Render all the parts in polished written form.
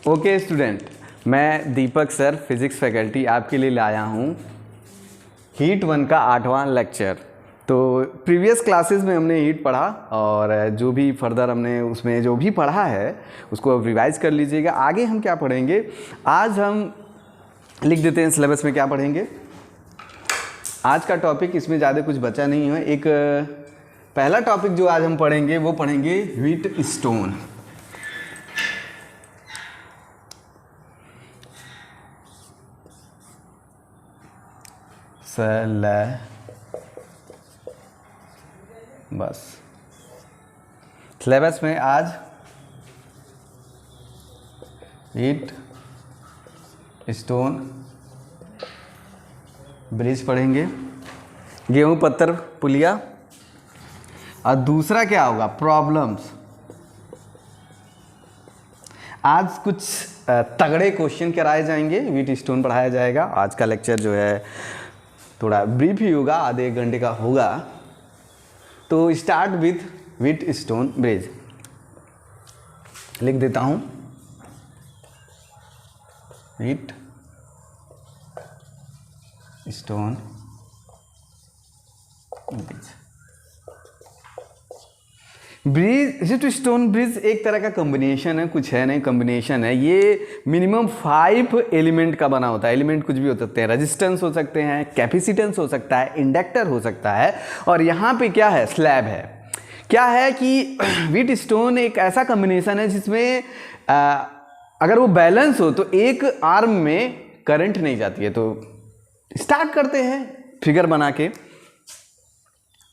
Okay student, मैं दीपक sir physics faculty आपके लिए लाया हूँ हीट 1 का 8वां लेक्चर। तो प्रीवियस क्लासेस में हमने हीट पढ़ा और जो भी फर्दर हमने उसमें जो भी पढ़ा है उसको अब रिवाइज कर लीजिएगा। आगे हम क्या पढ़ेंगे, आज हम लिख देते हैं सिलेबस में क्या पढ़ेंगे। आज का टॉपिक इसमें ज़्यादा कुछ बचा नहीं है। एक पहला टॉपिक जो आज हम पढ़ेंगे वो पढ़ेंगे व्हीट स्टोन। बस सिलेबस में आज व्हीट स्टोन ब्रिज पढ़ेंगे, गेहूं पत्थर पुलिया, और दूसरा क्या होगा, प्रॉब्लम्स। आज कुछ तगड़े क्वेश्चन कराए जाएंगे, व्हीट स्टोन पढ़ाया जाएगा। आज का लेक्चर जो है थोड़ा ब्रीफ ही होगा, आधे एक घंटे का होगा। तो start with wheat stone bridge. लिख देता हूं wheat stone bridge. Wheat stone bridge एक तरह का कॉम्बिनेशन है, कुछ है नहीं, कॉम्बिनेशन है। ये मिनिमम 5 एलिमेंट का बना होता है। एलिमेंट कुछ भी हो सकते हैं, रेजिस्टेंस हो सकते हैं, कैपेसिटेंस हो सकता है, इंडक्टर हो सकता है, और यहाँ पे क्या है, स्लैब है। क्या है कि व्हीट स्टोन एक ऐसा कॉम्बिनेशन है जिसमें अगर वो बैलेंस हो तो एक आर्म में करंट नहीं जाती है। तो स्टार्ट करते हैं फिगर बना के।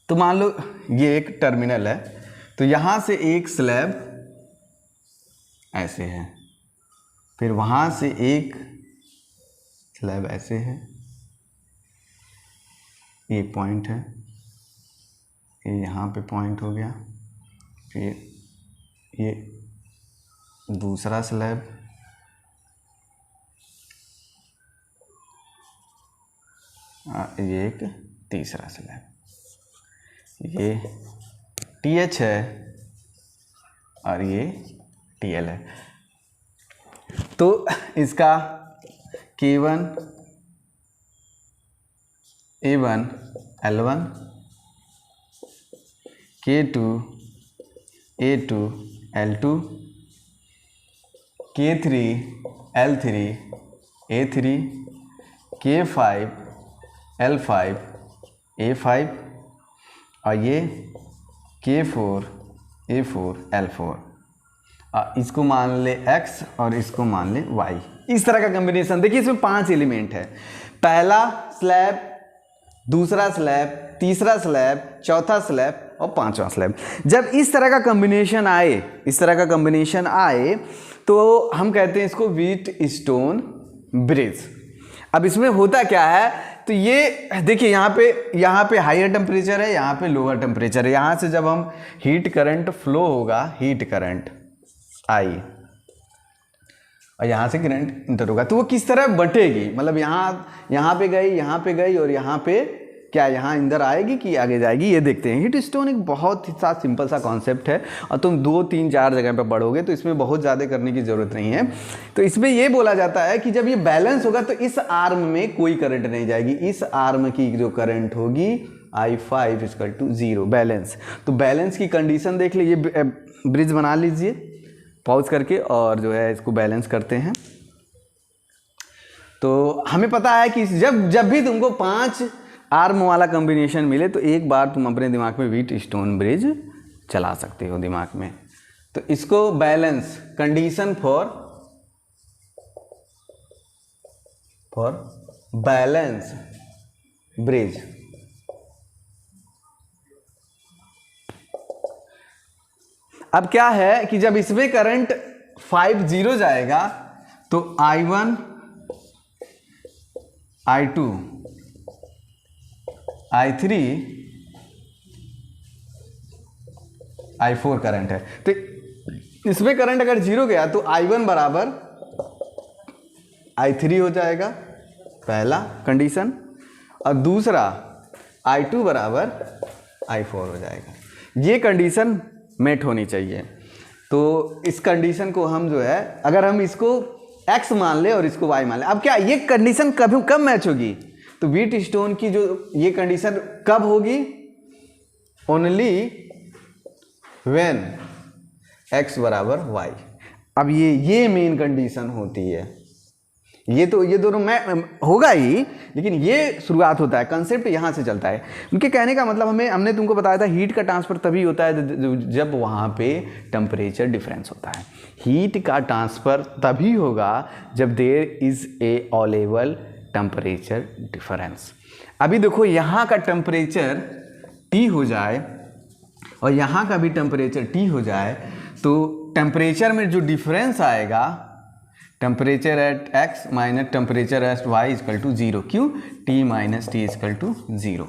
तो मान लो ये एक टर्मिनल है, तो यहां से एक स्लैब ऐसे है, फिर वहां से एक स्लैब ऐसे है, ये पॉइंट है, ये यहां पे पॉइंट हो गया, फिर ये दूसरा स्लैब, ये एक तीसरा स्लैब, ये TH है और ये TL है। तो इसका K1 A1 L1, K2 A2 L2, K3 L3 A3, K5 L5 A5, और ये K4 A4 L4। इसको मान ले X और इसको मान ले Y। इस तरह का कॉम्बिनेशन। देखिए इसमें 5 एलिमेंट है। पहला स्लैब, दूसरा स्लैब, तीसरा स्लैब, चौथा स्लैब और पांचवा स्लैब। जब इस तरह का कॉम्बिनेशन आए, इस तरह का कॉम्बिनेशन आए तो हम कहते हैं इसको व्हीट स्टोन ब्रिज। अब इसमें होता क्या है, तो ये देखिए यहाँ पे हायर टेम्परेचर है, यहाँ पे लोअर टेम्परेचर है। यहाँ से जब हम हीट करंट फ्लो होगा, हीट करंट आई, और यहाँ से करंट इंटर होगा, तो वो किस तरह बटेगी, मतलब यहाँ पे गई और यहाँ पे क्या, यहाँ अंदर आएगी कि आगे जाएगी, ये देखते हैं। हीट स्टोन एक बहुत ही सा सिंपल सा कॉन्सेप्ट है, और तुम 2, 3, 4 जगह पे पढ़ोगे तो इसमें बहुत ज़्यादा करने की ज़रूरत नहीं है। तो इसमें ये बोला जाता है कि जब ये बैलेंस होगा तो इस आर्म में कोई करंट नहीं जाएगी। इस आर्म की जो करंट होगी I5 = 0, बैलेंस। तो बैलेंस की कंडीशन देख लीजिए, ब्रिज बना लीजिए पॉज करके, और जो है इसको बैलेंस करते हैं। तो हमें पता है कि जब भी तुमको 5 आर्म वाला कॉम्बिनेशन मिले तो एक बार तुम अपने दिमाग में व्हीट स्टोन ब्रिज चला सकते हो दिमाग में। तो इसको balance condition for balance bridge. अब क्या है कि जब इसमें करंट 50 जाएगा तो I1 I2 I3 I4 current है। तो इसमें करंट अगर 0 गया तो I1 बराबर I3 हो जाएगा, पहला कंडीशन, और दूसरा I2 बराबर I4 हो जाएगा। ये कंडीशन मेट होनी चाहिए। तो इस कंडीशन को हम जो है, अगर हम इसको x मान ले और इसको y मान ले, अब क्या ये कंडीशन कब मैच होगी? तो व्हीटस्टोन की जो ये कंडीशन कब होगी? ओनली व्हेन x बराबर y। अब ये मेन कंडीशन होती है। ये दोनों में होगा ही, लेकिन ये शुरुआत होता है, कंसेप्ट यहाँ से चलता है। उनके कहने का मतलब हमने तुमको बताया था हीट का ट्रांसफ़र तभी होता है जब वहाँ पे टेम्परेचर डिफरेंस होता है। हीट का ट्रांसफ़र तभी होगा जब there is a available temperature difference. अभी देखो यहाँ का टेम्परेचर T हो जाए और यहाँ का भी टेम्परेचर T हो जाए, तो टेम्परेचर में जो डिफरेंस आएगा, temperature at x minus temperature at y is equal to 0। क्यों? T minus T is equal to 0।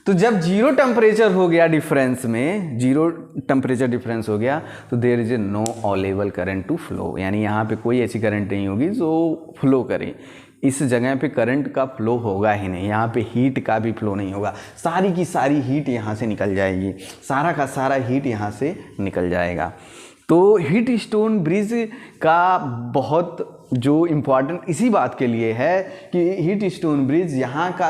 तो जब जीरो टेम्परेचर हो गया डिफरेंस में, जीरो टेम्परेचर डिफरेंस हो गया, तो there is a no available current to flow, यानी यहाँ पे कोई ऐसी करंट नहीं होगी जो फ्लो करे। इस जगह पे करंट का फ्लो होगा ही नहीं, यहाँ पे हीट का भी फ्लो नहीं होगा, सारी की सारी हीट यहाँ से निकल जाएगी, सारा का सारा हीट यहाँ से निकल जाएगा। तो व्हीटस्टोन ब्रिज का बहुत जो इम्पॉर्टेंट इसी बात के लिए है कि व्हीटस्टोन ब्रिज यहाँ का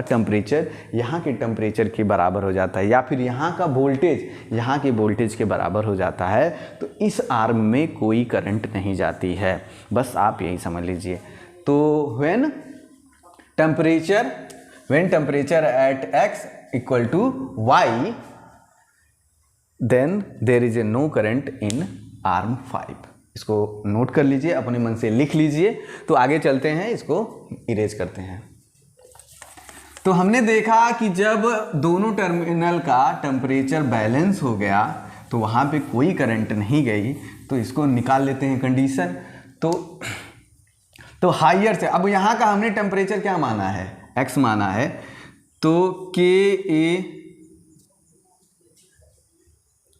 टेम्परेचर यहाँ के टेम्परेचर के बराबर हो जाता है, या फिर यहाँ का वोल्टेज यहाँ के वोल्टेज के बराबर हो जाता है। तो इस आर्म में कोई करंट नहीं जाती है, बस आप यही समझ लीजिए। तो when temperature at x equal to y, then there is a no current in arm 5। इसको नोट कर लीजिए, अपने मन से लिख लीजिए। तो आगे चलते हैं, इसको इरेज करते हैं। तो हमने देखा कि जब दोनों टर्मिनल का टेम्परेचर बैलेंस हो गया तो वहाँ पे कोई करंट नहीं गई, तो इसको निकाल लेते हैं कंडीशन। तो हायर से, अब यहाँ का हमने टेम्परेचर क्या माना है? x माना है, तो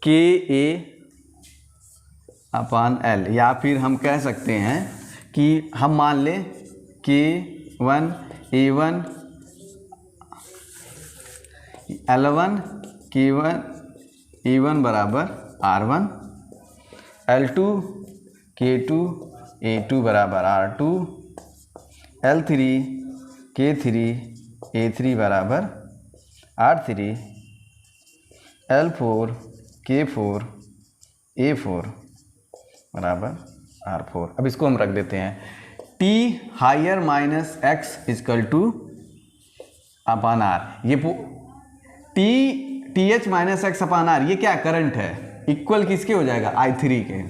Ka अपॉन L, या फिर हम कह सकते हैं कि हम मान लें K1 A1 L1 K1 A1 बराबर R1, L2 K2 A2 बराबर R2, L3 K3 A3 बराबर R3, L4 K4 A4 बराबर R4। अब इसको हम रख देते हैं T higher minus x is equal to upon R। ये TH minus x upon R ये क्या करंट है? इक्वल किसके हो जाएगा? I3 के,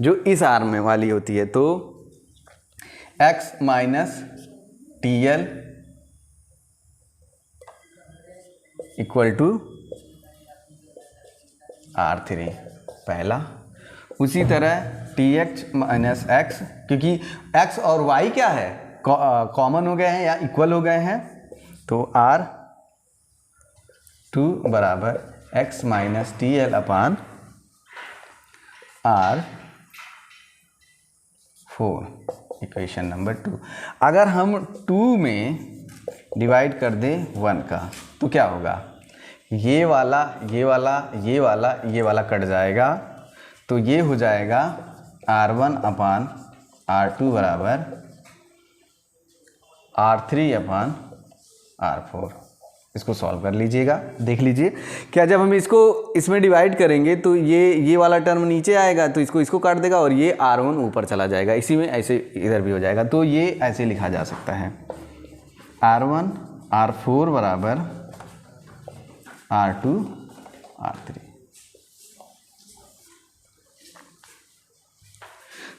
जो इस आर्म में वाली होती है। तो x minus TL equal to R3 पहला। उसी तरह TH माइनस एक्स, क्योंकि x और y क्या है? कॉमन हो गए हैं या इक्वल हो गए हैं, तो R2 बराबर x माइनस TL अपान R4, इक्वेशन नंबर 2। अगर हम 2 में डिवाइड कर दें 1 का, तो क्या होगा? ये वाला ये वाला ये वाला ये वाला कट जाएगा, तो ये हो जाएगा R1 अपान R2 बराबर R3 अपान R4। इसको सॉल्व कर लीजिएगा, देख लीजिए क्या जब हम इसको इसमें डिवाइड करेंगे तो ये वाला टर्म नीचे आएगा, तो इसको काट देगा और ये R1 ऊपर चला जाएगा, इसी में ऐसे इधर भी हो जाएगा। तो ये ऐसे लिखा जा सकता है R1 R4 बराबर R2 R3।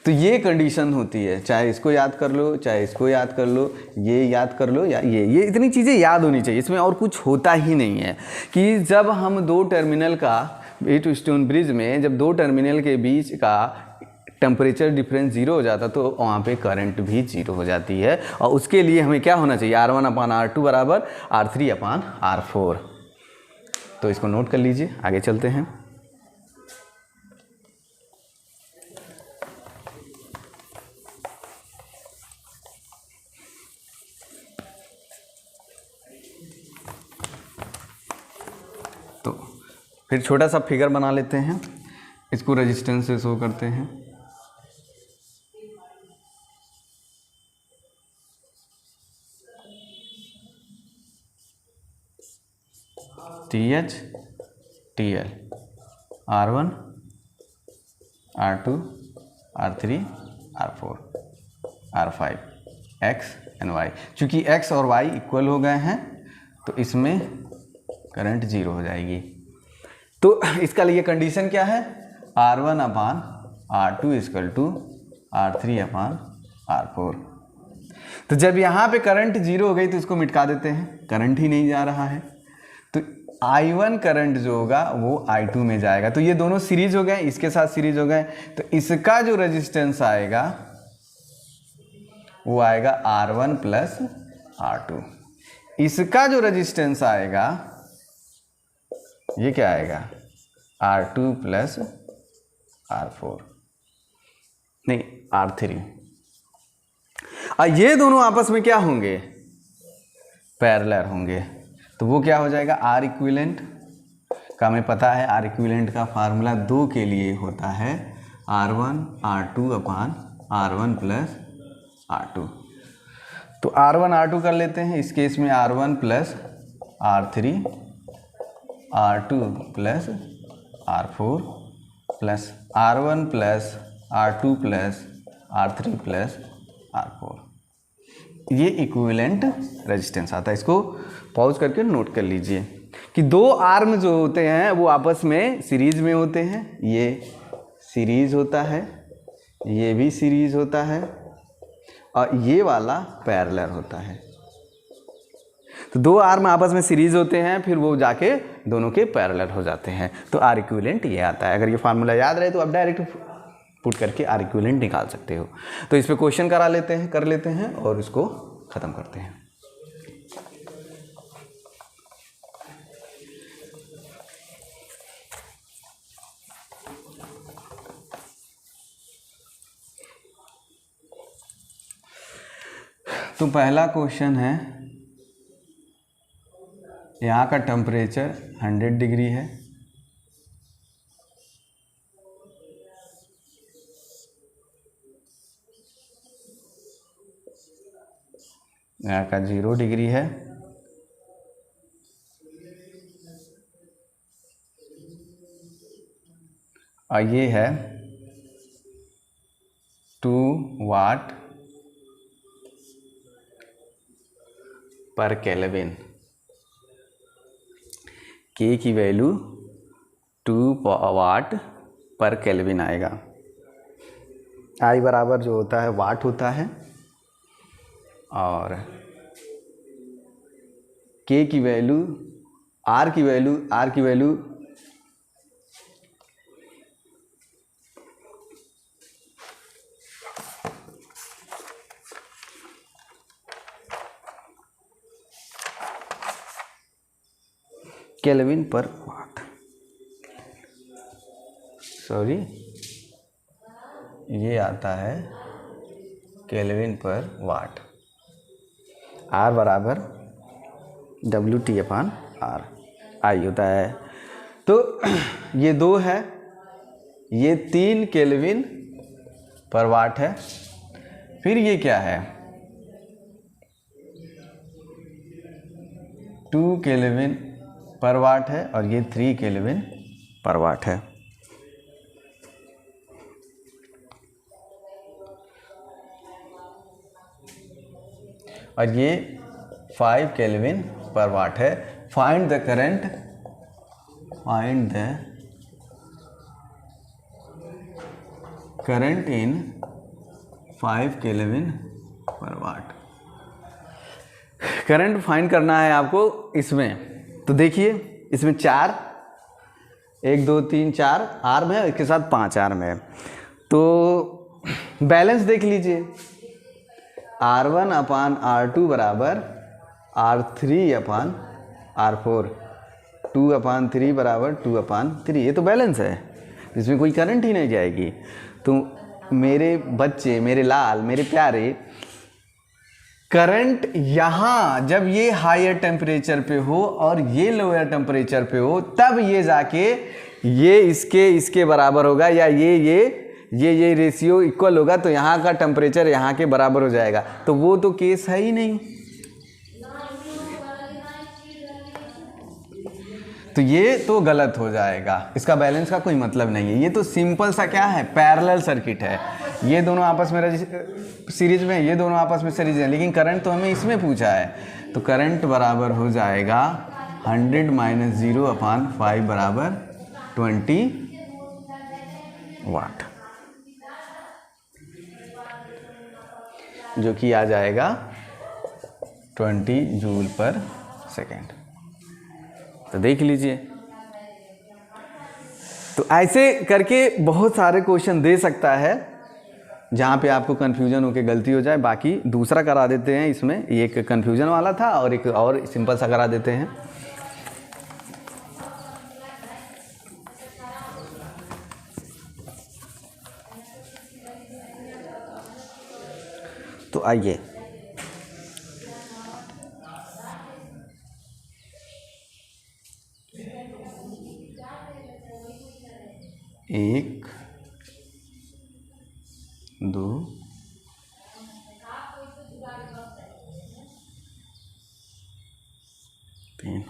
तो ये कंडीशन होती है, चाहे इसको याद कर लो चाहे इसको याद कर लो, ये याद कर लो या ये इतनी चीज़ें याद होनी चाहिए। इसमें और कुछ होता ही नहीं है कि जब हम दो टर्मिनल का व्हीटस्टोन ब्रिज में जब दो टर्मिनल के बीच का टेम्परेचर डिफरेंस 0 हो जाता तो वहाँ पे करंट भी 0 हो जाती है। और उसके लिए हमें क्या होना चाहिए? R1 अपान R2 बराबर R3 अपान R4। तो इसको नोट कर लीजिए, आगे चलते हैं। तो फिर छोटा सा फिगर बना लेते हैं। इसको रेजिस्टेंस से शो करते हैं। TH TL R1 R2 R3 R4 R5 X and Y। चूँकि X और Y इक्वल हो गए हैं तो इसमें करंट 0 हो जाएगी। तो इसका लिए कंडीशन क्या है, R1 upon R2 equal to R3 upon R4। तो जब यहाँ पे करंट 0 हो गई तो इसको मिटा देते हैं, करंट ही नहीं जा रहा है, तो I1 करंट जो होगा वो I2 में जाएगा। तो ये दोनों सीरीज हो गए, इसके साथ सीरीज हो गए, तो इसका जो रेजिस्टेंस आएगा वो आएगा R1 प्लस R2। इसका जो रेजिस्टेंस आएगा ये क्या आएगा, R2 प्लस R4 नहीं R3। और ये दोनों आपस में क्या होंगे, पैरेलल होंगे। तो वो क्या हो जाएगा, R इक्विवेलेंट का हमें पता है, R इक्विवेलेंट का फार्मूला 2 के लिए होता है R1 R2 अपान R1 प्लस R2। तो R1 R2 कर लेते हैं, इस केस में R1 plus R3 R2 plus R4 plus R1 plus R2 plus R3 plus R4। ये इक्विवेलेंट रेजिस्टेंस आता है। इसको पॉज करके नोट कर लीजिए कि दो आर्म जो होते हैं वो आपस में सीरीज में होते हैं। ये सीरीज होता है, ये भी सीरीज होता है, और ये वाला पैरेलल होता है। तो दो आर्म आपस में सीरीज होते हैं, फिर वो जाके दोनों के पैरेलल हो जाते हैं। तो आर इक्विवेलेंट ये आता है। अगर ये फार्मूला याद रहे तो आप डायरेक्ट पुट करके आर इक्विवेलेंट निकाल सकते हो। तो इस पे क्वेश्चन कर लेते हैं और इसको ख़त्म करते हैं। तो पहला क्वेश्चन है, यहाँ का टेम्परेचर 100 डिग्री है, यहाँ का 0 डिग्री है, और ये है 2 वाट पर केल्विन। के की वैल्यू 2 वाट पर केल्विन आएगा। आई बराबर जो होता है वाट होता है, और के की वैल्यू आर की वैल्यू केल्विन पर वाट, सॉरी ये आता है केल्विन पर वाट। आर बराबर WT/R आई होता है। तो ये 2 है, ये 3 केल्विन पर वाट है। फिर ये क्या है, 2 केल्विन पर वाट है, और ये 3 केल्विन पर वाट है। और ये 5 केल्विन पर वाट है। Find the current in 5 kelvin पर वाट। करंट फाइंड करना है आपको इसमें। तो देखिए इसमें 4 1 2 3 4 आर्म है, इसके साथ 5 आर्म है। तो बैलेंस देख लीजिए, R1 अपान R2 बराबर R3 अपान R4, 2/3 बराबर 2/3। ये तो बैलेंस है, इसमें कोई करंट ही नहीं जाएगी। तो मेरे बच्चे, मेरे लाल, मेरे प्यारे, करंट यहाँ जब ये हायर टेम्परेचर पे हो और ये लोअर टेम्परेचर पे हो, तब ये जाके ये इसके बराबर होगा, या ये रेशियो इक्वल होगा, तो यहाँ का टेम्परेचर यहाँ के बराबर हो जाएगा। तो वो तो केस है ही नहीं, तो ये तो गलत हो जाएगा, इसका बैलेंस का कोई मतलब नहीं है। ये तो सिंपल सा क्या है, पैरेलल सर्किट है, ये दोनों आपस में सीरीज में, ये दोनों आपस में सीरीज है, लेकिन करंट तो हमें इसमें पूछा है। तो करंट बराबर हो जाएगा 100 माइनस 0/5 बराबर 20 वाट, जो कि आ जाएगा 20 जूल पर सेकेंड। तो देख लीजिए, तो ऐसे करके बहुत सारे क्वेश्चन दे सकता है जहाँ पे आपको कन्फ्यूजन होके गलती हो जाए। बाकी दूसरा करा देते हैं, इसमें एक कन्फ्यूजन वाला था और एक और सिंपल सा करा देते हैं। तो आइए, एक, दो, तीन,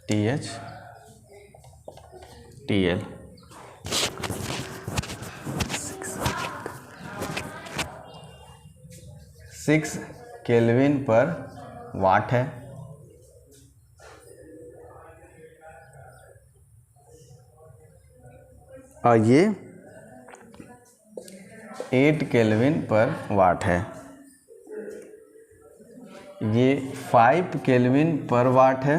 TH TL 6 केल्विन पर वाट है। और ये 8 केल्विन पर वाट है। ये 5 केल्विन पर वाट है।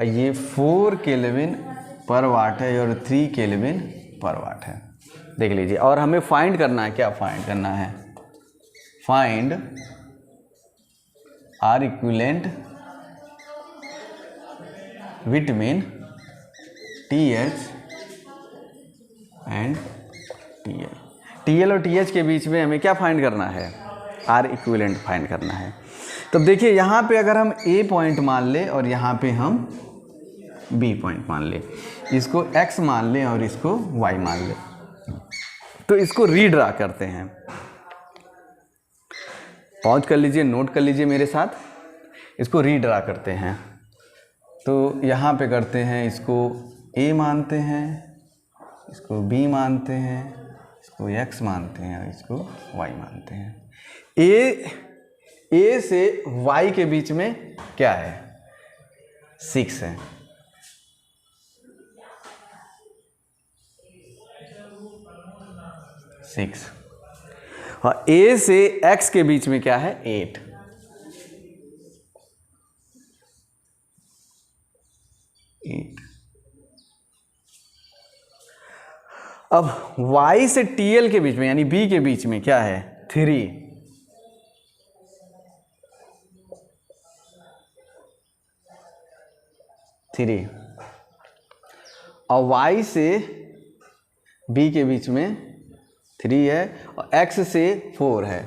ये 4 केल्विन पर वाट है और 3 केल्विन पर वाट है। देख लीजिए, और हमें फाइंड करना है, क्या फाइंड करना है, find R equivalent between TH and TL। TL और TH के बीच में हमें क्या फाइंड करना है, आर इक्विवेलेंट फाइंड करना है। तब देखिए, यहाँ पे अगर हम A पॉइंट मान ले और यहाँ पे हम B पॉइंट मान ले, इसको X मान ले और इसको Y मान ले, तो इसको रीड्रा करते हैं। पॉज कर लीजिए, नोट कर लीजिए मेरे साथ, इसको रीड्रा करते हैं। तो यहाँ पे करते हैं, इसको A मानते हैं, इसको B मानते हैं, इसको X मानते हैं और इसको Y मानते हैं। A से Y के बीच में क्या है, 6 है। और A से X के बीच में क्या है, 8। अब Y से TL के बीच में यानी B के बीच में क्या है, 3। और Y से B के बीच में 3 है और X से 4 है।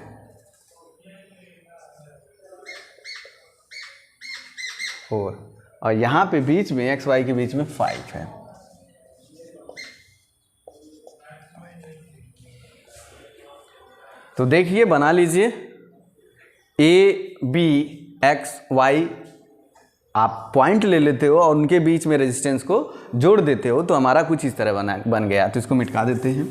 और यहाँ पे बीच में X Y के बीच में 5 है। तो देखिए, बना लीजिए, A B X Y आप पॉइंट ले लेते हो और उनके बीच में रेजिस्टेंस को जोड़ देते हो, तो हमारा कुछ इस तरह बन गया। तो इसको मिटा देते हैं।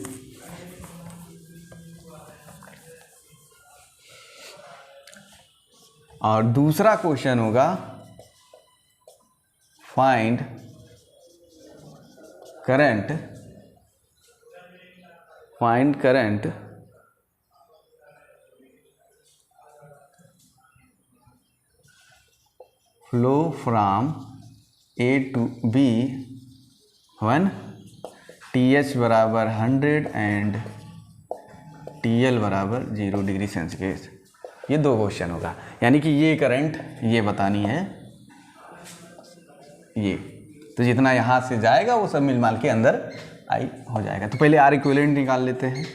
और दूसरा क्वेश्चन होगा, find current flow from A to B 1, TH बराबर 100 एंड TL बराबर 0 डिग्री सेंटीग्रेड। ये 2 क्वेश्चन होगा, यानी कि ये करंट ये बतानी है ये, तो जितना यहाँ से जाएगा वो सब मिलमाल के अंदर आई हो जाएगा। तो पहले R इक्विवेलेंट निकाल लेते हैं,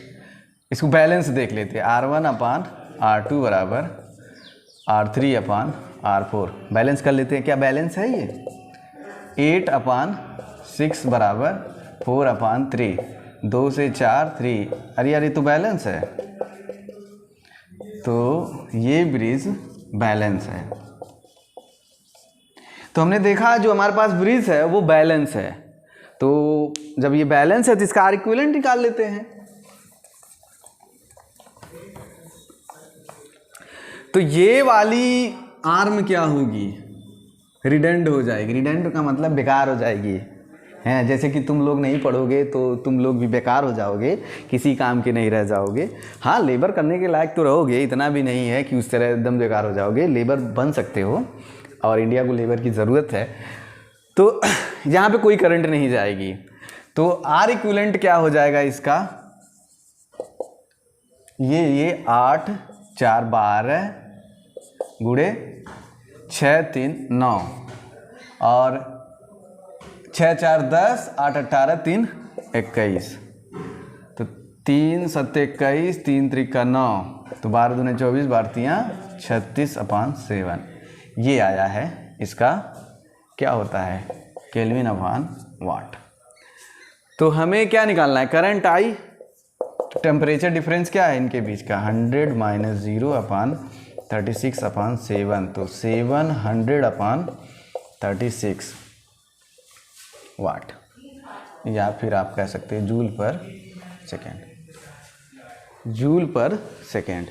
इसको बैलेंस देख लेते हैं। R1 अपान R2 बराबर R3 अपान R4, बैलेंस कर लेते हैं। क्या बैलेंस है ये? 8 अपान 6 बराबर 4 अपान 3, 2 से 4 3, अरे यार ये तो बैलेंस है, तो ये ब्रिज बैलेंस है। तो हमने देखा जो हमारे पास ब्रिज है वो बैलेंस है, तो जब ये बैलेंस है तो इसका R इक्विवेलेंट निकाल लेते हैं। तो ये वाली आर्म क्या होगी? रिडंड हो जाएगी। रिडंड का मतलब बेकार हो जाएगी, हैं, जैसे कि तुम लोग नहीं पढ़ोगे तो तुम लोग भी बेकार हो जाओगे, किसी काम के नहीं रह जाओगे। हाँ, लेबर करने के लायक तो रहोगे, इतना भी नहीं है कि उस तरह एकदम बेकार हो जाओगे, लेबर बन सकते हो और इंडिया को लेबर की ज़रूरत है। तो यहाँ पे कोई करंट नहीं जाएगी, तो R इक्विवेलेंट क्या हो जाएगा इसका? ये 8 4 12 गुणे 6 3 9 और 6 4 10, 8 18 3 21, तो 3 7 21, 3 3 9, तो 12 दूने 24, 12 36 अपान 7, ये आया है इसका क्या होता है? केल्विन अपान वाट। तो हमें क्या निकालना है? करंट आई, टेम्परेचर डिफरेंस क्या है इनके बीच का? 100 माइनस 0 अपान 36 अपान 7, तो 700 अपान 36 वाट, या फिर आप कह सकते हैं जूल पर सेकेंड, जूल पर सेकेंड।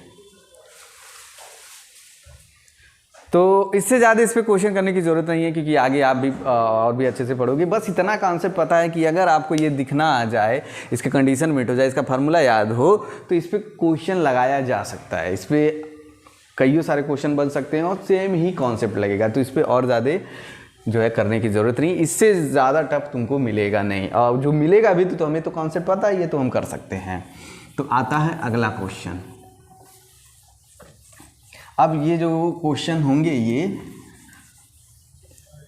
तो इससे ज़्यादा इस पर क्वेश्चन करने की ज़रूरत नहीं है, क्योंकि आगे आप भी और भी अच्छे से पढ़ोगे। बस इतना कॉन्सेप्ट पता है कि अगर आपको ये दिखना आ जाए, इसके कंडीशन मीट हो जाए, इसका फार्मूला याद हो, तो इस पर क्वेश्चन लगाया जा सकता है। इस पर कई सारे क्वेश्चन बन सकते हैं और सेम ही कॉन्सेप्ट लगेगा, तो इस पर और ज़्यादा जो है करने की ज़रूरत नहीं। इससे ज़्यादा टफ तुमको मिलेगा नहीं, और जो मिलेगा भी तो हमें तो कॉन्सेप्ट पता है, ये तो हम कर सकते हैं। तो आता है अगला क्वेश्चन। अब ये जो क्वेश्चन होंगे ये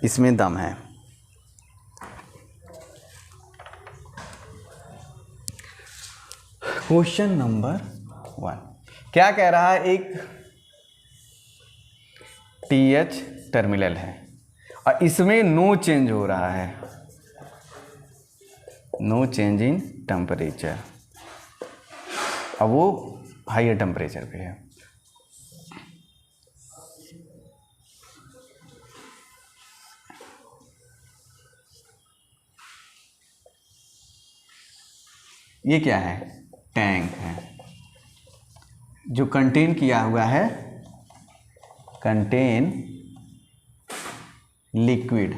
इसमें दम है। क्वेश्चन नंबर 1 क्या कह रहा है? एक TH टर्मिनल है और इसमें नो चेंज हो रहा है, नो चेंज इन टेम्परेचर, अब वो हायर टेम्परेचर पे है। ये क्या है? टैंक है जो कंटेन किया हुआ है, कंटेन लिक्विड।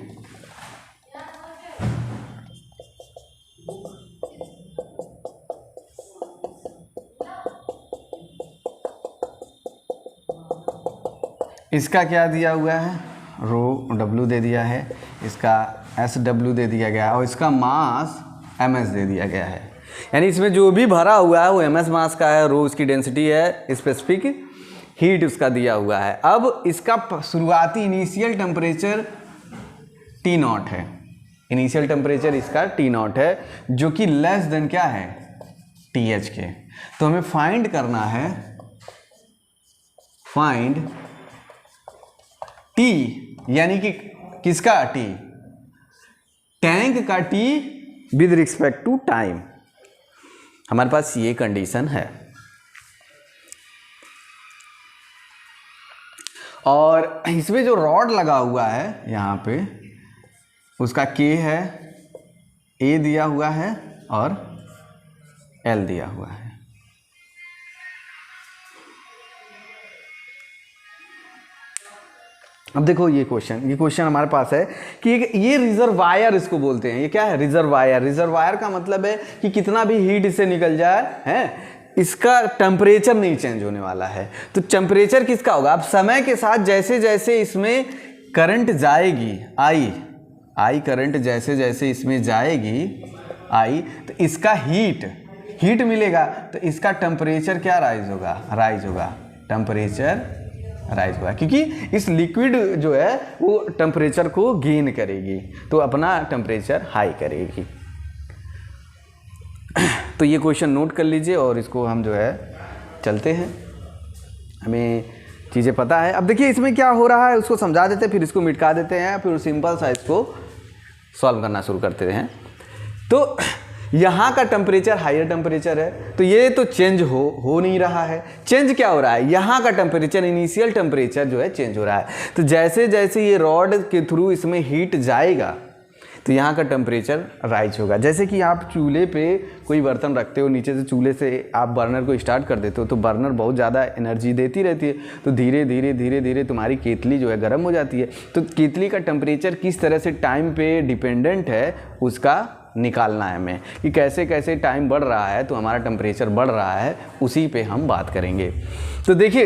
इसका क्या दिया हुआ है? रो W दे दिया है, इसका SW दे दिया गया है और इसका मास MS दे दिया गया है। यानी इसमें जो भी भरा हुआ है वो MS मास का है, रो उसकी डेंसिटी है, स्पेसिफिक हीट उसका दिया हुआ है। अब इसका शुरुआती इनिशियल टेम्परेचर T0 है, इनिशियल टेम्परेचर इसका T0 है, जो कि लेस देन क्या है? TH के। तो हमें फाइंड करना है, फाइंड T, यानी कि किसका T? टैंक का T with respect to time. हमारे पास ये कंडीशन है और इसमें जो रॉड लगा हुआ है यहाँ पे उसका K है, A दिया हुआ है और L दिया हुआ है। अब देखो ये क्वेश्चन हमारे पास है कि ये रिजर्वायर इसको बोलते हैं। ये क्या है? रिजर्वायर। रिजर्वायर का मतलब है कि कितना भी हीट इससे निकल जाए है, इसका टेम्परेचर नहीं चेंज होने वाला है। तो टेम्परेचर किसका होगा? अब समय के साथ जैसे जैसे इसमें करंट जाएगी, आई आई करंट जैसे जैसे इसमें जाएगी आई, तो इसका हीट मिलेगा, तो इसका टेम्परेचर क्या राइज होगा, टेम्परेचर राइज होगा, क्योंकि इस लिक्विड जो है वो टेम्परेचर को गेन करेगी, तो अपना टेम्परेचर हाई करेगी। तो ये क्वेश्चन नोट कर लीजिए और इसको हम जो है चलते हैं, हमें चीज़ें पता है। अब देखिए इसमें क्या हो रहा है उसको समझा देते हैं, फिर इसको मिटा देते हैं, फिर सिंपल सा इसको सॉल्व करना शुरू करते हैं। तो यहाँ का टेम्परेचर हायर टेम्परेचर है, तो ये तो चेंज हो नहीं रहा है। चेंज क्या हो रहा है, यहाँ का टेम्परेचर, इनिशियल टेम्परेचर जो है चेंज हो रहा है। तो जैसे जैसे ये रॉड के थ्रू इसमें हीट जाएगा तो यहाँ का टेम्परेचर राइज होगा। जैसे कि आप चूल्हे पे कोई बर्तन रखते हो, नीचे से चूल्हे से आप बर्नर को स्टार्ट कर देते हो, तो बर्नर बहुत ज़्यादा एनर्जी देती रहती है, तो धीरे धीरे तुम्हारी केतली जो है गर्म हो जाती है। तो केतली का टेम्परेचर किस तरह से टाइम पे डिपेंडेंट है उसका निकालना है हमें, कि कैसे कैसे टाइम बढ़ रहा है तो हमारा टेम्परेचर बढ़ रहा है, उसी पे हम बात करेंगे। तो देखिए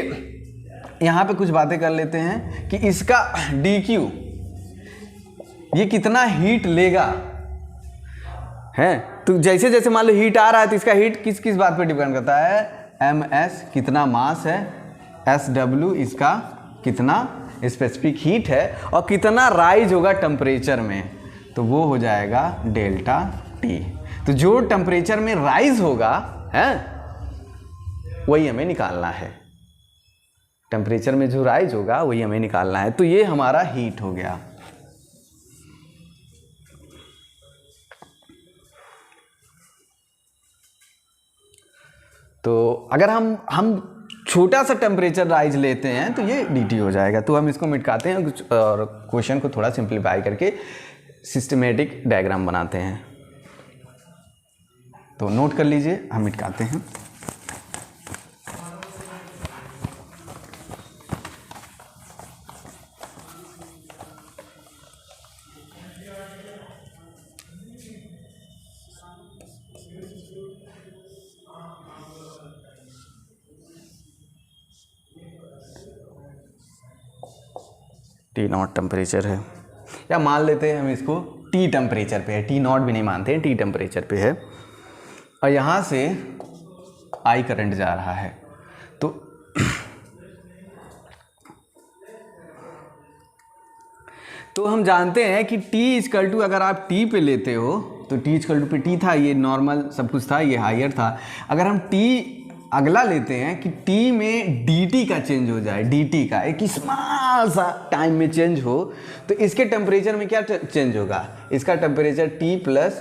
यहाँ पे कुछ बातें कर लेते हैं कि इसका dQ ये कितना हीट लेगा है। तो जैसे जैसे मान लो हीट आ रहा है तो इसका हीट किस किस बात पे डिपेंड करता है, ms कितना मास है, SW इसका कितना स्पेसिफिक हीट है, और कितना राइज होगा टेम्परेचर में, तो वो हो जाएगा डेल्टा T। तो जो टेम्परेचर में राइज होगा है वही हमें निकालना है, टेम्परेचर में जो राइज होगा वही हमें निकालना है। तो ये हमारा हीट हो गया। तो अगर हम छोटा सा टेम्परेचर राइज लेते हैं तो ये dt हो जाएगा। तो हम इसको मिटाते हैं और क्वेश्चन को थोड़ा सिंप्लीफाई करके सिस्टमेटिक डायग्राम बनाते हैं। तो नोट कर लीजिए, हम मिटाते हैं। T0 टेम्परेचर है, या मान लेते हैं हम इसको T टेम्परेचर पे है, T0 भी नहीं मानते हैं, T टेम्परेचर पे है, और यहाँ से I करंट जा रहा है। तो हम जानते हैं कि T इक्वल टू, अगर आप T पे लेते हो तो T इक्वल टू पे T था, ये नॉर्मल सब कुछ था, ये हायर था। अगर हम T अगला लेते हैं कि T में dt का चेंज हो जाए, dt का एक स्मॉल सा टाइम में चेंज हो, तो इसके टेम्परेचर में क्या चेंज होगा, इसका टेम्परेचर T प्लस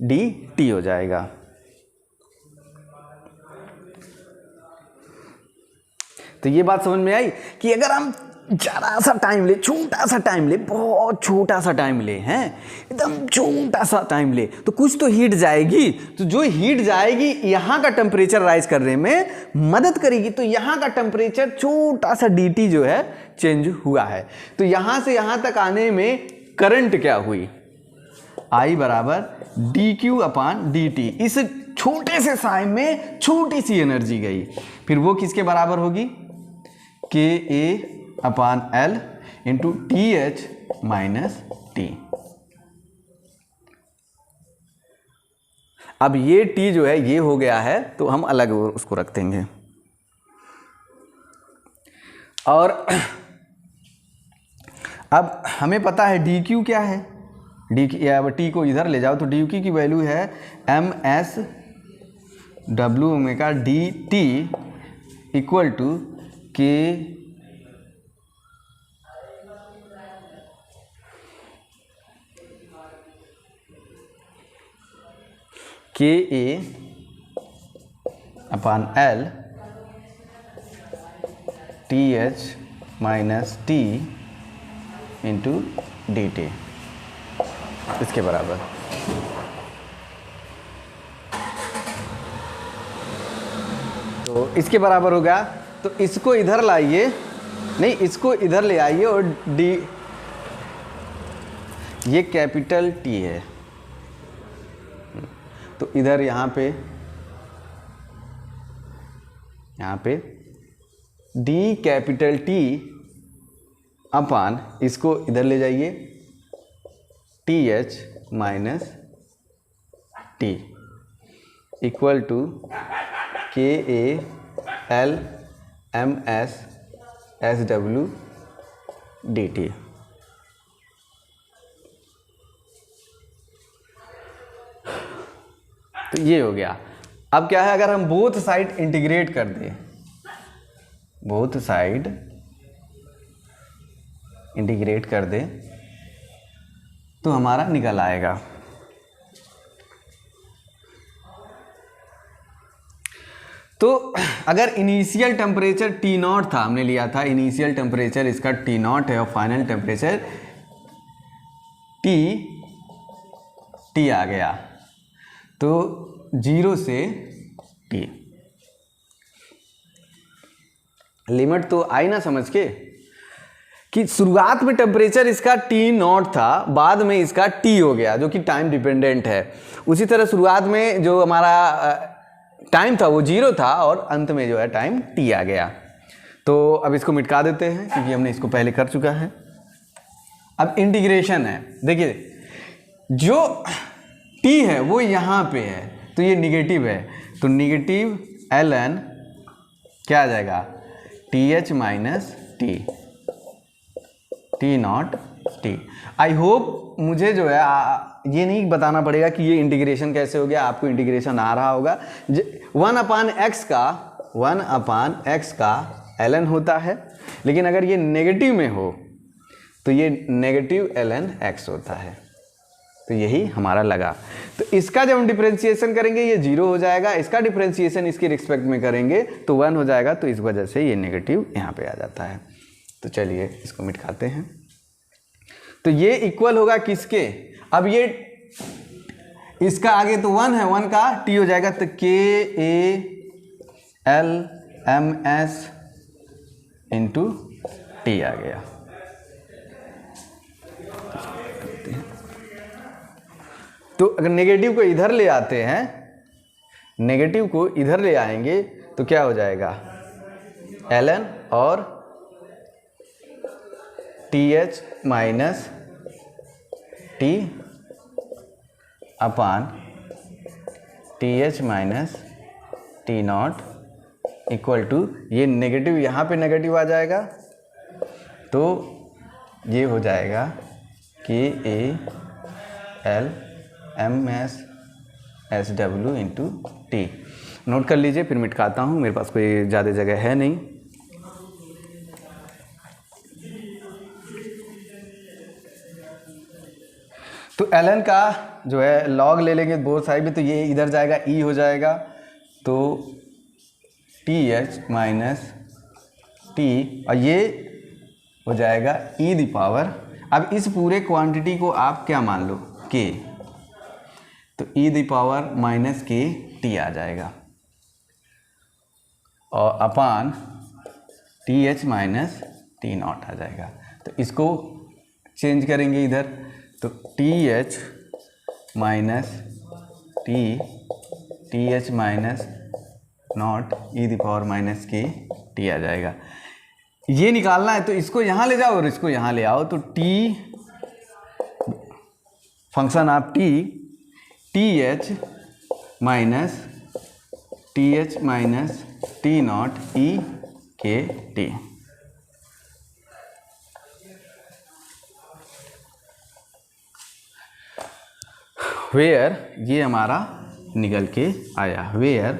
dt हो जाएगा। तो ये बात समझ में आई कि अगर हम ज़रा सा टाइम ले, छोटा सा टाइम ले, बहुत छोटा सा टाइम ले हैं, एकदम छोटा सा टाइम ले, तो कुछ तो हीट जाएगी। तो जो हीट जाएगी यहाँ का टेम्परेचर राइज करने में मदद करेगी। तो यहाँ का टेम्परेचर छोटा सा dt जो है चेंज हुआ है। तो यहाँ से यहाँ तक आने में करंट क्या हुई, I बराबर dq अपान dt। इस छोटे से टाइम में छोटी सी एनर्जी गई, फिर वो किसके बराबर होगी, KA upon L into TH minus T। अब ये T जो है ये हो गया है, तो हम अलग उसको रख देंगे। और अब हमें पता है dq क्या है, T को इधर ले जाओ तो dq की वैल्यू है ms w omega dt equal to k KA upon L TH minus T into dt इसके बराबर। तो इसके बराबर होगा, तो इसको इधर लाइए, नहीं इसको इधर ले आइए, और d ये कैपिटल T है, तो इधर यहाँ पे D कैपिटल T अपान, इसको इधर ले जाइए, TH minus T equal to KALMSSW dt। तो ये हो गया। अब क्या है, अगर हम बोथ साइड इंटीग्रेट कर दें, बोथ साइड इंटीग्रेट कर दें तो हमारा निकल आएगा। तो अगर इनिशियल टेम्परेचर T0 था, हमने लिया था इनिशियल टेम्परेचर इसका T0 है और फाइनल टेम्परेचर T आ गया, तो 0 से T लिमिट तो आई ना समझ के, कि शुरुआत में टेम्परेचर इसका T0 था, बाद में इसका T हो गया जो कि टाइम डिपेंडेंट है। उसी तरह शुरुआत में जो हमारा टाइम था वो 0 था और अंत में जो है टाइम T आ गया। तो अब इसको मिटा देते हैं क्योंकि हमने इसको पहले कर चुका है। अब इंटीग्रेशन है, देखिए जो T है वो यहाँ पे है तो ये निगेटिव है, तो निगेटिव ln क्या आ जाएगा, TH minus T T0 T। I hope मुझे जो है ये नहीं बताना पड़ेगा कि ये इंटीग्रेशन कैसे हो गया, आपको इंटीग्रेशन आ रहा होगा। 1/x का ln होता है, लेकिन अगर ये नेगेटिव में हो तो ये नेगेटिव ln x होता है। तो यही हमारा लगा। तो इसका जब हम डिफरेंशिएशन करेंगे ये 0 हो जाएगा, इसका डिफरेंशिएशन इसके रिस्पेक्ट में करेंगे तो 1 हो जाएगा, तो इस वजह से ये नेगेटिव यहाँ पे आ जाता है। तो चलिए इसको मिटाते हैं। तो ये इक्वल होगा किसके, अब ये इसका आगे तो 1 है, 1 का T हो जाएगा, तो KALMS इंटू T आ गया। तो अगर नेगेटिव को इधर ले आते हैं, नेगेटिव को इधर ले आएंगे तो क्या हो जाएगा, ln और TH minus T upon TH minus T0 equal to, ये नेगेटिव यहाँ पे नेगेटिव आ जाएगा तो ये हो जाएगा KALMSSW इंटू T। नोट कर लीजिए, फिर मिटाता हूँ, मेरे पास कोई ज़्यादा जगह है नहीं। तो ln का जो है log ले लेंगे बोथ साइड में, तो ये इधर जाएगा e हो जाएगा, तो TH माइनस T और ये हो जाएगा e दी पावर। अब इस पूरे क्वांटिटी को आप क्या मान लो, k, तो e the power minus k T आ जाएगा और अपान TH माइनस T0 आ जाएगा। तो इसको चेंज करेंगे इधर, तो TH minus TH minus not e the power minus k T आ जाएगा। ये निकालना है तो इसको यहाँ ले जाओ और इसको यहाँ ले आओ, तो T function of TH minus T0 e k T। Where ये हमारा निकल के आया, वेयर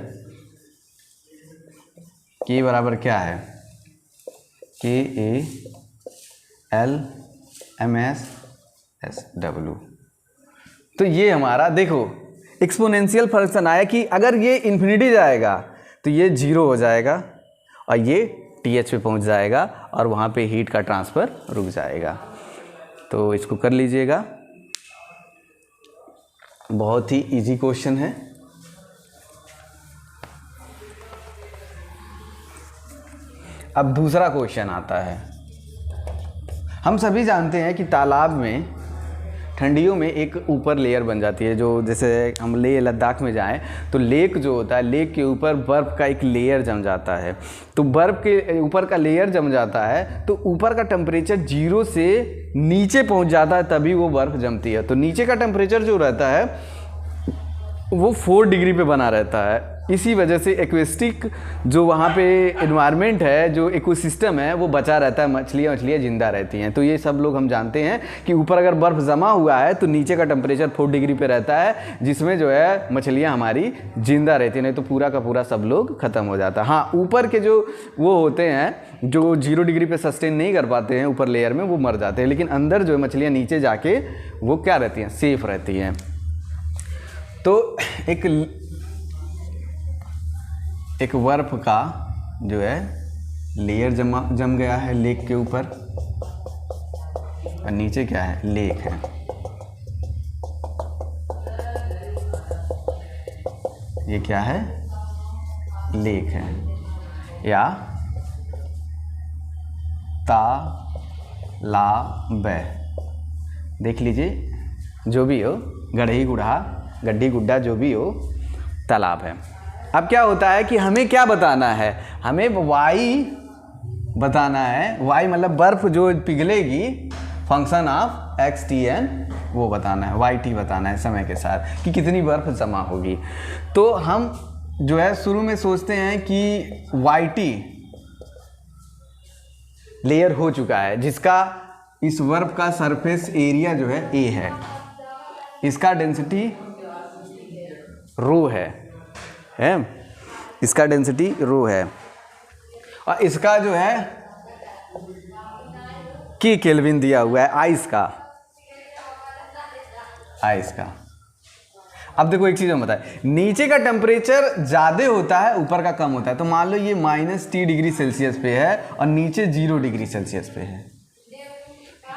के बराबर क्या है, KALMSSW। तो ये हमारा देखो एक्सपोनेंशियल फंक्शन आया कि अगर ये इन्फिनिटी जाएगा तो ये 0 हो जाएगा और ये TH पे पहुंच जाएगा और वहाँ पे हीट का ट्रांसफ़र रुक जाएगा। तो इसको कर लीजिएगा, बहुत ही इजी क्वेश्चन है। अब दूसरा क्वेश्चन आता है। हम सभी जानते हैं कि तालाब में ठंडियों में एक ऊपर लेयर बन जाती है, जो जैसे हम लेह लद्दाख में जाएं तो लेक जो होता है, लेक के ऊपर बर्फ़ का एक लेयर जम जाता है। तो बर्फ़ के ऊपर का लेयर जम जाता है तो ऊपर का टेम्परेचर 0 से नीचे पहुंच जाता है, तभी वो बर्फ़ जमती है। तो नीचे का टेम्परेचर जो रहता है वो 4 डिग्री पे बना रहता है। इसी वजह से एक्वेस्टिक जो वहाँ पे इन्वायरमेंट है, जो इकोसिस्टम है, वो बचा रहता है, मछलियाँ जिंदा रहती हैं। तो ये सब लोग हम जानते हैं कि ऊपर अगर बर्फ़ जमा हुआ है तो नीचे का टेम्परेचर 4 डिग्री पे रहता है, जिसमें जो है मछलियाँ हमारी जिंदा रहती हैं, नहीं तो पूरा का पूरा सब लोग ख़त्म हो जाता है। हाँ, ऊपर के जो वो होते हैं जो 0 डिग्री पे सस्टेन नहीं कर पाते हैं ऊपर लेयर में, वो मर जाते हैं, लेकिन अंदर जो है मछलियाँ नीचे जाके वो क्या रहती हैं, सेफ रहती हैं। तो एक बर्फ का जो है लेयर जम गया है लेक के ऊपर, और नीचे क्या है, लेक है। ये क्या है, लेक है या तालाब, देख लीजिए, जो भी हो, गढ़ी गुढ़ा गड्ढी गुड्डा जो भी हो, तालाब है। अब क्या होता है कि हमें क्या बताना है, हमें वाई बताना है। वाई मतलब बर्फ जो पिघलेगी, function of X T N वो बताना है, वाई टी बताना है समय के साथ कि कितनी बर्फ जमा होगी। तो हम जो है शुरू में सोचते हैं कि वाई टी लेयर हो चुका है, जिसका इस बर्फ का सरफेस एरिया जो है ए है, इसका डेंसिटी रो है, इसका डेंसिटी रो है, और इसका जो है की केल्विन दिया हुआ है आइस का। अब देखो एक चीज हम बताएं, नीचे का टेम्परेचर ज़्यादा होता है, ऊपर का कम होता है। तो मान लो ये -T डिग्री सेल्सियस पे है और नीचे 0 डिग्री सेल्सियस पे है।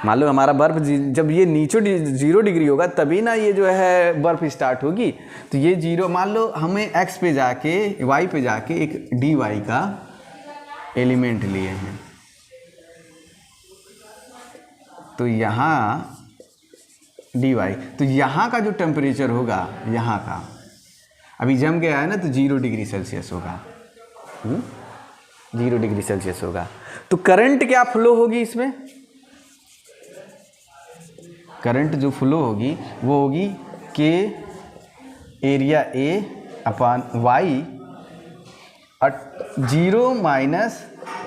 मान लो हमारा बर्फ जब ये नीचे 0 डिग्री होगा तभी ना ये जो है बर्फ स्टार्ट होगी। तो ये 0, मान लो हमें x पे जाके, y पे जाके एक dy का एलिमेंट लिए हैं, तो यहाँ dy, तो यहाँ का जो टेम्परेचर होगा, यहाँ का अभी जम गया है ना, तो 0 डिग्री सेल्सियस होगा, 0 डिग्री सेल्सियस होगा। तो करंट क्या फ्लो होगी इसमें, करंट जो फ्लो होगी वो होगी के एरिया ए अपॉन वाई और 0